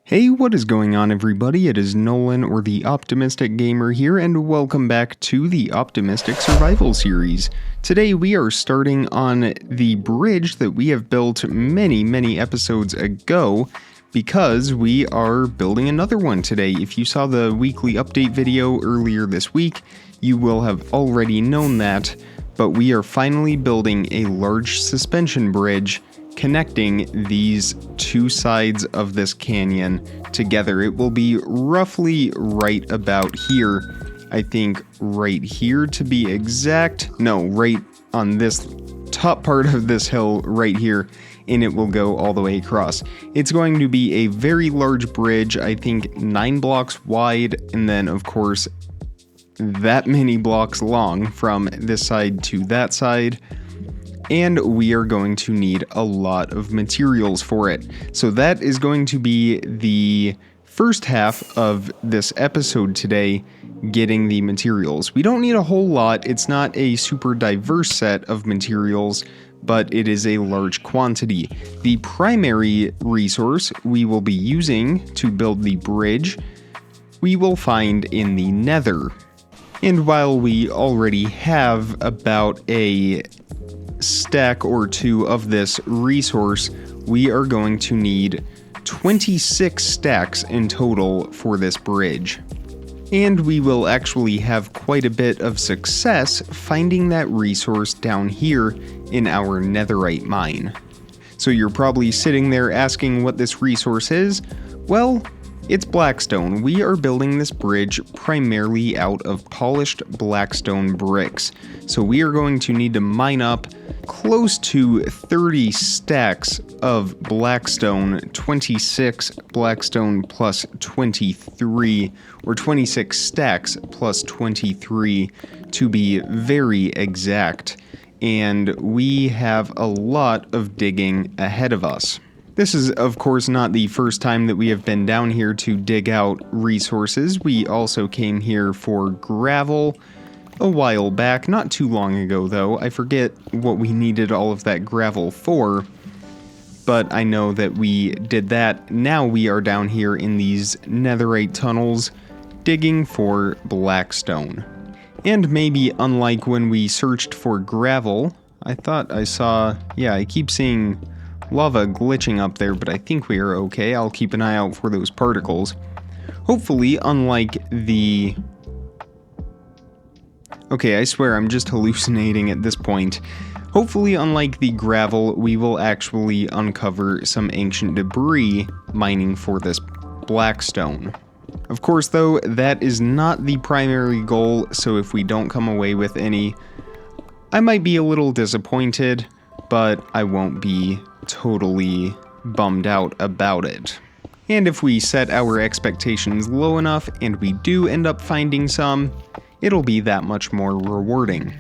Hey, what is going on everybody? It is Nolan, or the Optimistic Gamer here, and welcome back to the Optimistic Survival series. Today we are starting on the bridge that we have built many episodes ago, because we are building another one today. If you saw the weekly update video earlier this week, you will have already known that, but we are finally building a large suspension bridge connecting these two sides of this canyon together. It will be roughly right about here. I think right here to be exact. No, right on this top part of this hill right here, and it will go all the way across. It's going to be a very large bridge, I think 9 blocks wide, and then of course that many blocks long from this side to that side. And we are going to need a lot of materials for it. So that is going to be the first half of this episode today, getting the materials. We don't need a whole lot. It's not a super diverse set of materials, but it is a large quantity. The primary resource we will be using to build the bridge, we will find in the Nether. And while we already have about a stack or two of this resource, we are going to need 26 stacks in total for this bridge. And we will actually have quite a bit of success finding that resource down here in our netherite mine. So you're probably sitting there asking what this resource is. Well, it's blackstone. We are building this bridge primarily out of polished blackstone bricks. So we are going to need to mine up close to 30 stacks of blackstone, 26 blackstone plus 23, or 26 stacks plus 23 to be very exact. And we have a lot of digging ahead of us. This is, of course, not the first time that we have been down here to dig out resources. We also came here for gravel a while back, not too long ago though. I forget what we needed all of that gravel for, but I know that we did that. Now we are down here in these netherite tunnels digging for blackstone. And maybe unlike when we searched for gravel, I thought I saw, yeah, I keep seeing lava glitching up there, but I think we are okay. I'll keep an eye out for those particles. Hopefully, unlike the... Okay, I swear I'm just hallucinating at this point. Hopefully, unlike the gravel, we will actually uncover some ancient debris mining for this blackstone. Of course, though, that is not the primary goal, so if we don't come away with any, I might be a little disappointed, but I won't be totally bummed out about it. And if we set our expectations low enough and we do end up finding some, it'll be that much more rewarding.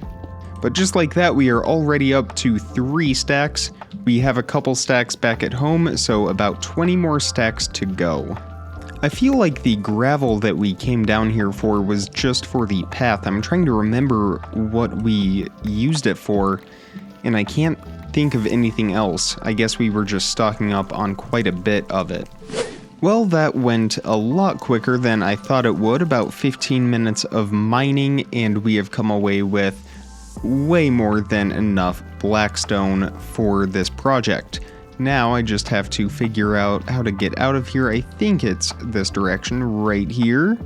But just like that, we are already up to 3 stacks. We have a couple stacks back at home, so about 20 more stacks to go. I feel like the gravel that we came down here for was just for the path. I'm trying to remember what we used it for, and I can't think of anything else. I guess we were just stocking up on quite a bit of it. Well, that went a lot quicker than I thought it would. About 15 minutes of mining, and we have come away with way more than enough blackstone for this project. Now I just have to figure out how to get out of here. I think it's this direction right here.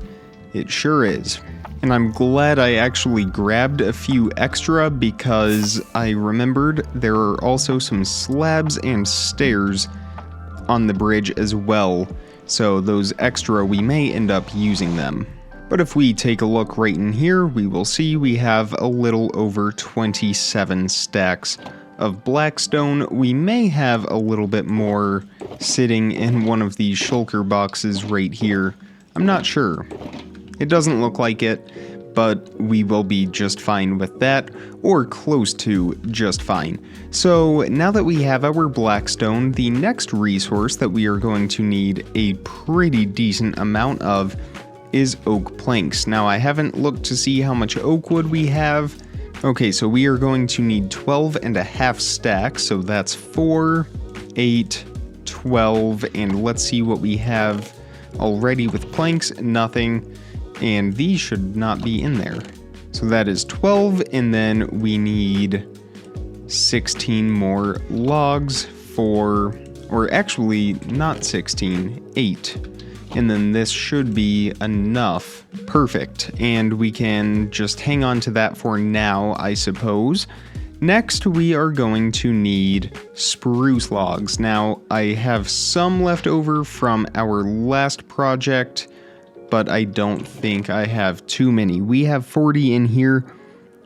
It sure is. And I'm glad I actually grabbed a few extra, because I remembered there are also some slabs and stairs on the bridge as well. So those extra, we may end up using them. But if we take a look right in here, we will see we have a little over 27 stacks of blackstone. We may have a little bit more sitting in one of these shulker boxes right here. I'm not sure. It doesn't look like it, but we will be just fine with that, or close to just fine. So now that we have our blackstone, the next resource that we are going to need a pretty decent amount of is oak planks. Now I haven't looked to see how much oak wood we have. Okay, so we are going to need 12 and a half stacks, so that's 4, 8, 12, and let's see what we have already with planks. Nothing, and these should not be in there. So that is 12, and then we need 16 more logs for, or actually not 16, 8. And then this should be enough. Perfect. And we can just hang on to that for now, I suppose. Next, we are going to need spruce logs. Now, I have some left over from our last project, but I don't think I have too many. We have 40 in here.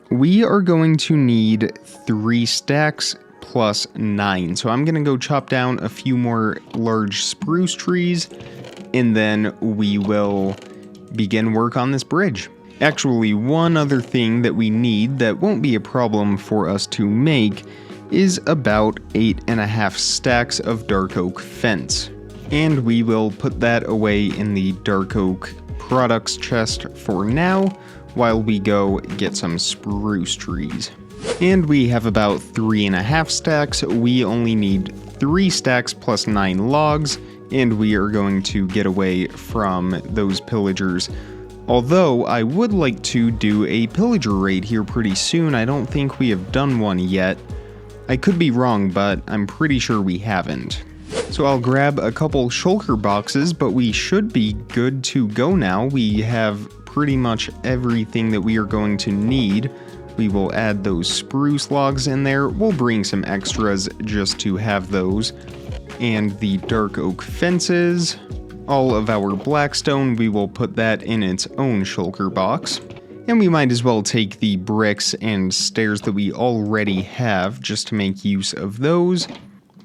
We are going to need 3 stacks plus 9. So I'm going to go chop down a few more large spruce trees, and then we will begin work on this bridge. Actually, one other thing that we need that won't be a problem for us to make is about 8.5 stacks of dark oak fence. And we will put that away in the dark oak products chest for now while we go get some spruce trees. And we have about 3.5 stacks. We only need 3 stacks plus 9 logs, and we are going to get away from those pillagers. Although I would like to do a pillager raid here pretty soon. I don't think we have done one yet. I could be wrong, but I'm pretty sure we haven't. So I'll grab a couple shulker boxes, but we should be good to go now. We have pretty much everything that we are going to need. We will add those spruce logs in there. We'll bring some extras just to have those. And the dark oak fences. All of our blackstone, we will put that in its own shulker box. And we might as well take the bricks and stairs that we already have just to make use of those.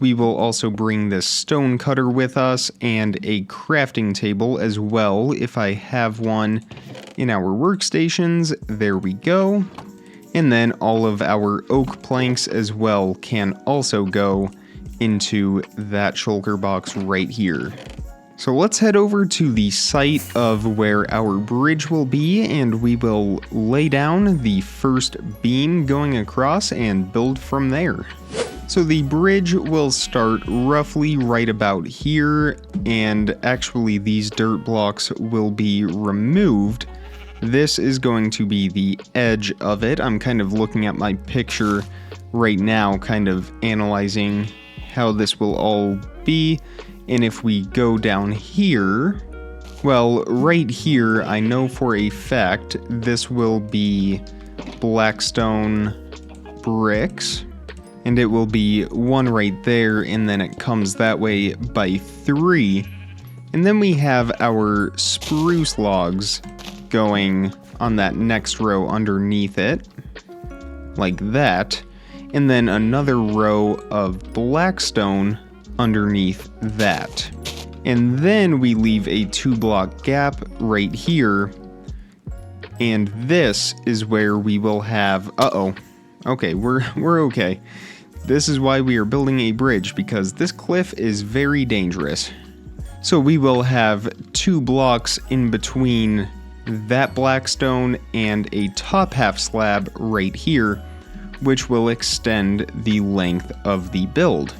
We will also bring this stone cutter with us and a crafting table as well if I have one in our workstations. There we go. And then all of our oak planks as well can also go into that shulker box right here. So let's head over to the site of where our bridge will be, and we will lay down the first beam going across and build from there. So the bridge will start roughly right about here, and actually these dirt blocks will be removed. This is going to be the edge of it. I'm kind of looking at my picture right now, kind of analyzing how this will all be. And if we go down here, well, right here, I know for a fact this will be blackstone bricks, and it will be 1 right there, and then it comes that way by 3. And then we have our spruce logs going on that next row underneath it, like that. And then another row of blackstone underneath that. And then we leave a 2-block gap right here. And this is where we will have, okay, we're okay. This is why we are building a bridge, because this cliff is very dangerous. So we will have 2 blocks in between that blackstone and a top half slab right here, which will extend the length of the build.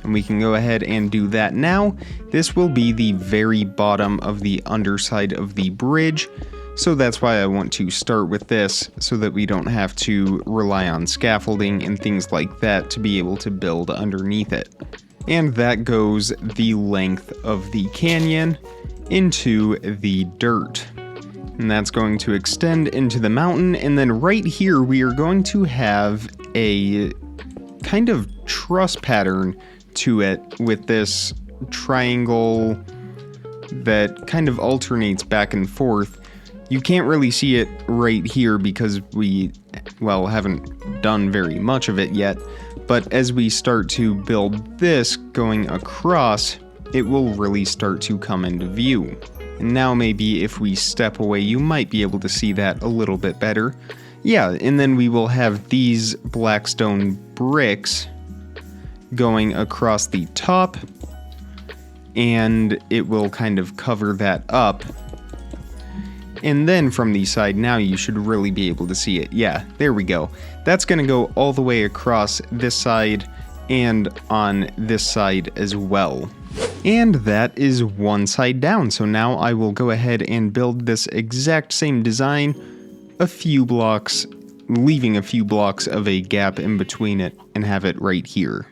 And we can go ahead and do that now. This will be the very bottom of the underside of the bridge, so that's why I want to start with this, so that we don't have to rely on scaffolding and things like that to be able to build underneath it. And that goes the length of the canyon into the dirt. And that's going to extend into the mountain, and then right here we are going to have a kind of truss pattern to it with this triangle that kind of alternates back and forth. You can't really see it right here because we, well, haven't done very much of it yet, but as we start to build this going across, it will really start to come into view. And now maybe if we step away, you might be able to see that a little bit better. Yeah, and then we will have these blackstone bricks going across the top, and it will kind of cover that up. And then from the side, now you should really be able to see it. Yeah, there we go. That's going to go all the way across this side and on this side as well. And that is one side down. So now I will go ahead and build this exact same design, a few blocks, leaving a few blocks of a gap in between it, and have it right here.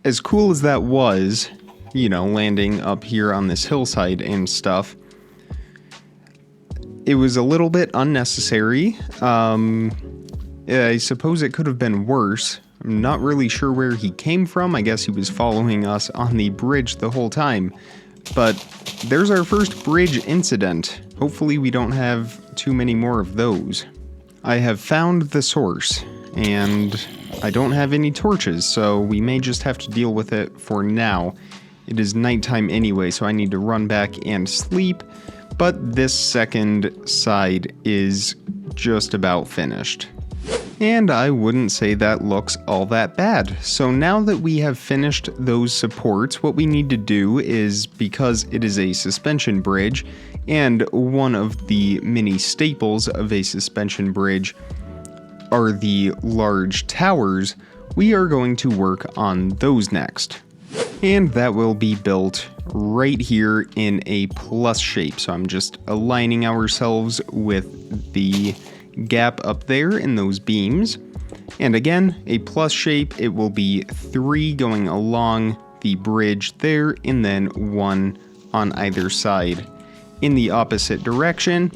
As cool as that was, you know, landing up here on this hillside and stuff, it was a little bit unnecessary. I suppose it could have been worse. I'm not really sure where he came from. I guess he was following us on the bridge the whole time. But there's our first bridge incident. Hopefully we don't have too many more of those. I have found the source, and I don't have any torches, so we may just have to deal with it for now. It is nighttime anyway, so I need to run back and sleep, but this second side is just about finished. And I wouldn't say that looks all that bad. So now that we have finished those supports, what we need to do is, because it is a suspension bridge, and one of the many staples of a suspension bridge are the large towers, we are going to work on those next. And that will be built right here in a plus shape. So I'm just aligning ourselves with the gap up there in those beams. And again, a plus shape, it will be 3 going along the bridge there, and then 1 on either side. In the opposite direction,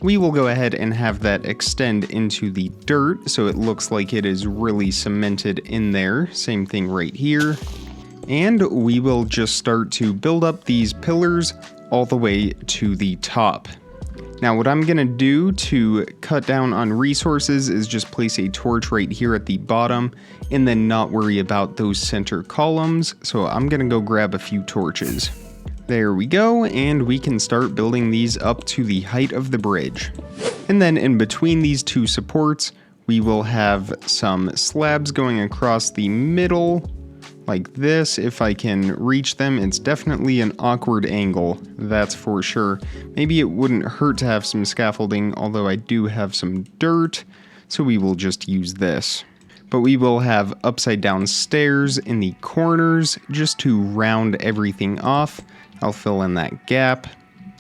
we will go ahead and have that extend into the dirt, so it looks like it is really cemented in there. Same thing right here. And we will just start to build up these pillars all the way to the top. Now what I'm going to do to cut down on resources is just place a torch right here at the bottom and then not worry about those center columns. So I'm going to go grab a few torches. There we go, and we can start building these up to the height of the bridge. And then in between these two supports, we will have some slabs going across the middle like this. If I can reach them, it's definitely an awkward angle, that's for sure. Maybe it wouldn't hurt to have some scaffolding, although I do have some dirt, so we will just use this. But we will have upside down stairs in the corners just to round everything off. I'll fill in that gap,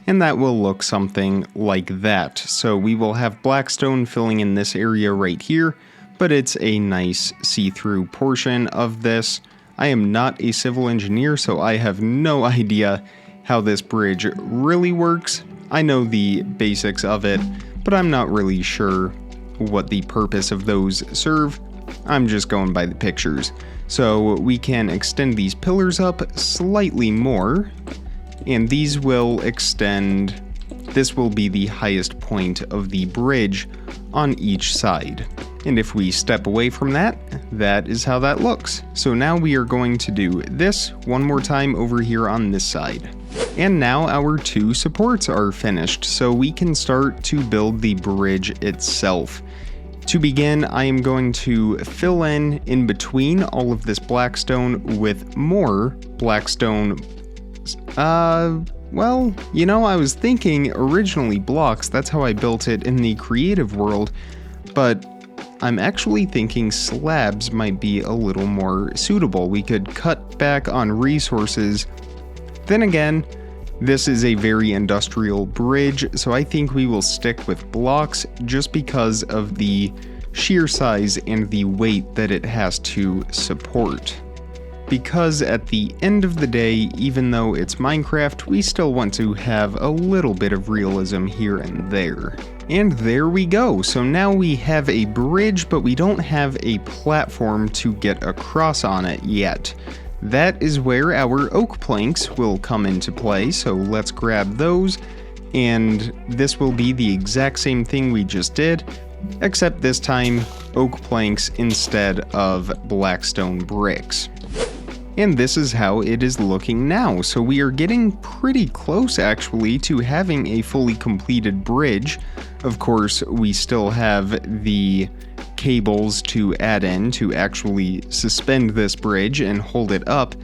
and that will look something like that. So we will have blackstone filling in this area right here, but it's a nice see-through portion of this. I am not a civil engineer, so I have no idea how this bridge really works. I know the basics of it, but I'm not really sure what the purpose of those serve. I'm just going by the pictures. So we can extend these pillars up slightly more, and these will extend. This will be the highest point of the bridge on each side. And if we step away from that, that is how that looks. So now we are going to do this one more time over here on this side. And now our 2 supports are finished, so we can start to build the bridge itself. To begin, I am going to fill in between all of this blackstone with more blackstone. Well, you know, I was thinking originally blocks, that's how I built it in the creative world, but I'm actually thinking slabs might be a little more suitable. We could cut back on resources. Then again, this is a very industrial bridge, so I think we will stick with blocks just because of the sheer size and the weight that it has to support. Because at the end of the day, even though it's Minecraft, we still want to have a little bit of realism here and there. And there we go. So now we have a bridge, but we don't have a platform to get across on it yet. That is where our oak planks will come into play, so let's grab those. And this will be the exact same thing we just did, except this time oak planks instead of blackstone bricks. And this is how it is looking now. So we are getting pretty close actually to having a fully completed bridge. Of course, we still have the cables to add in to actually suspend this bridge and hold it up,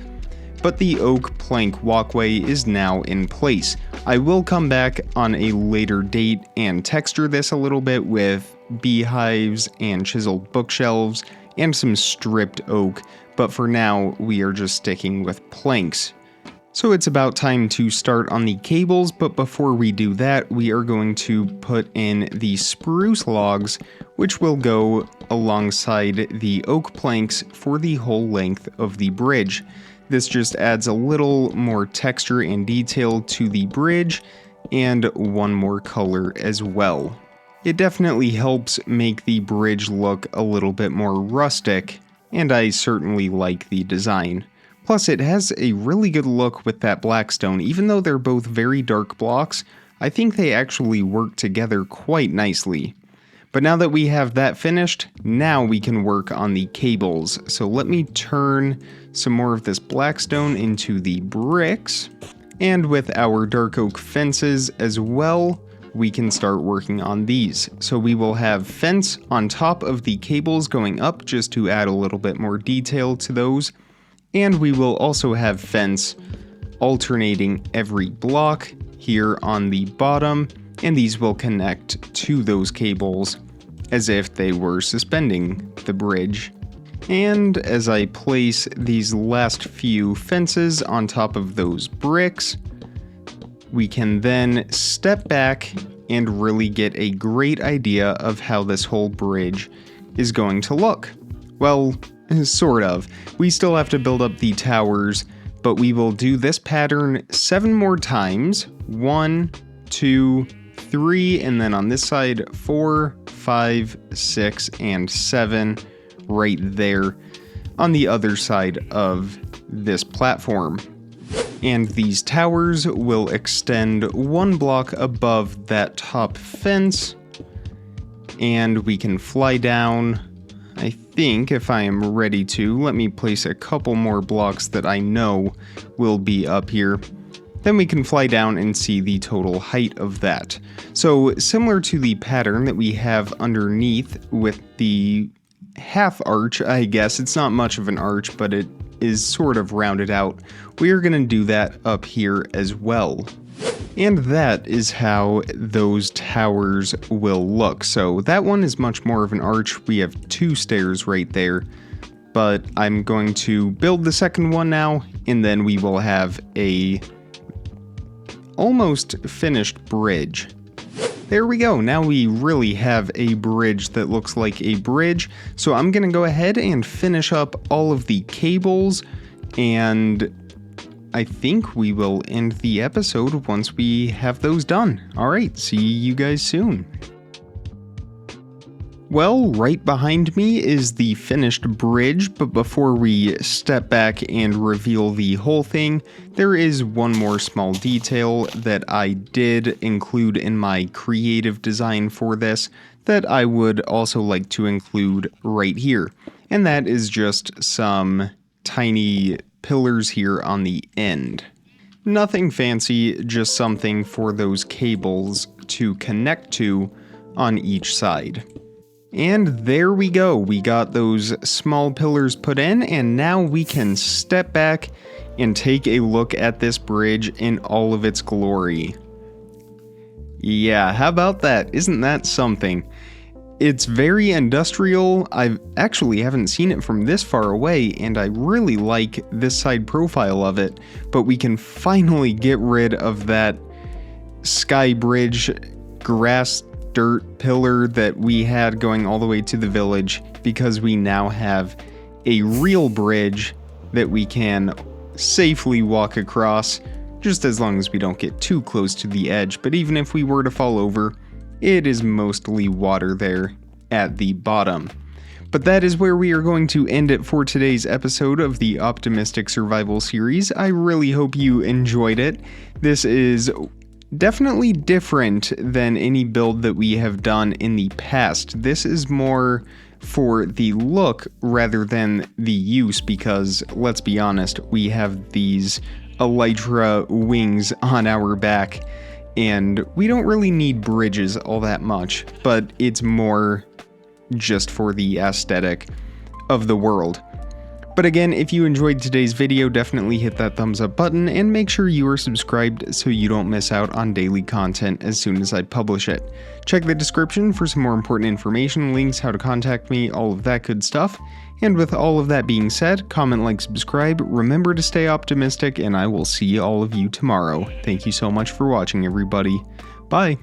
but the oak plank walkway is now in place. I will come back on a later date and texture this a little bit with beehives and chiseled bookshelves and some stripped oak, but for now we are just sticking with planks. So it's about time to start on the cables, but before we do that, we are going to put in the spruce logs, which will go alongside the oak planks for the whole length of the bridge. This just adds a little more texture and detail to the bridge, and one more color as well. It definitely helps make the bridge look a little bit more rustic, and I certainly like the design. Plus, it has a really good look with that blackstone. Even though they're both very dark blocks, I think they actually work together quite nicely. But now that we have that finished, now we can work on the cables. So let me turn some more of this blackstone into the bricks. And with our dark oak fences as well, we can start working on these. So we will have fence on top of the cables going up just to add a little bit more detail to those. And we will also have fence alternating every block here on the bottom, and these will connect to those cables as if they were suspending the bridge. And as I place these last few fences on top of those bricks, we can then step back and really get a great idea of how this whole bridge is going to look. Well, sort of. We still have to build up the towers, but we will do this pattern 7 more times. 1, 2, 3, and then on this side 4, 5, 6, and 7 right there on the other side of this platform. And these towers will extend 1 block above that top fence, and we can fly down. I think if I am ready to, let me place a couple more blocks that I know will be up here. Then we can fly down and see the total height of that. So similar to the pattern that we have underneath with the half arch, I guess. It's not much of an arch, but it is sort of rounded out. We are going to do that up here as well. And that is how those towers will look. So that one is much more of an arch. We have 2 stairs right there. But I'm going to build the second one now, and then we will have a almost finished bridge. There we go. Now we really have a bridge that looks like a bridge. So I'm going to go ahead and finish up all of the cables, and I think we will end the episode once we have those done. Alright, see you guys soon. Well, right behind me is the finished bridge, but before we step back and reveal the whole thing, there is one more small detail that I did include in my creative design for this that I would also like to include right here. And that is just some tiny pillars here on the end. Nothing fancy, just something for those cables to connect to on each side. And there we go, we got those small pillars put in, and now we can step back and take a look at this bridge in all of its glory. Yeah, how about that? Isn't that something? It's very industrial. I actually haven't seen it from this far away, and I really like this side profile of it, but we can finally get rid of that sky bridge grass dirt pillar that we had going all the way to the village, because we now have a real bridge that we can safely walk across, just as long as we don't get too close to the edge. But even if we were to fall over, it is mostly water there at the bottom. But that is where we are going to end it for today's episode of the Optimistic Survival series. I really hope you enjoyed it. This is definitely different than any build that we have done in the past. This is more for the look rather than the use, because let's be honest, we have these elytra wings on our back and we don't really need bridges all that much, but it's more just for the aesthetic of the world. But again, if you enjoyed today's video, definitely hit that thumbs up button and make sure you are subscribed so you don't miss out on daily content as soon as I publish it. Check the description for some more important information, links, how to contact me, all of that good stuff. And with all of that being said, comment, like, subscribe, remember to stay optimistic, and I will see all of you tomorrow. Thank you so much for watching, everybody. Bye!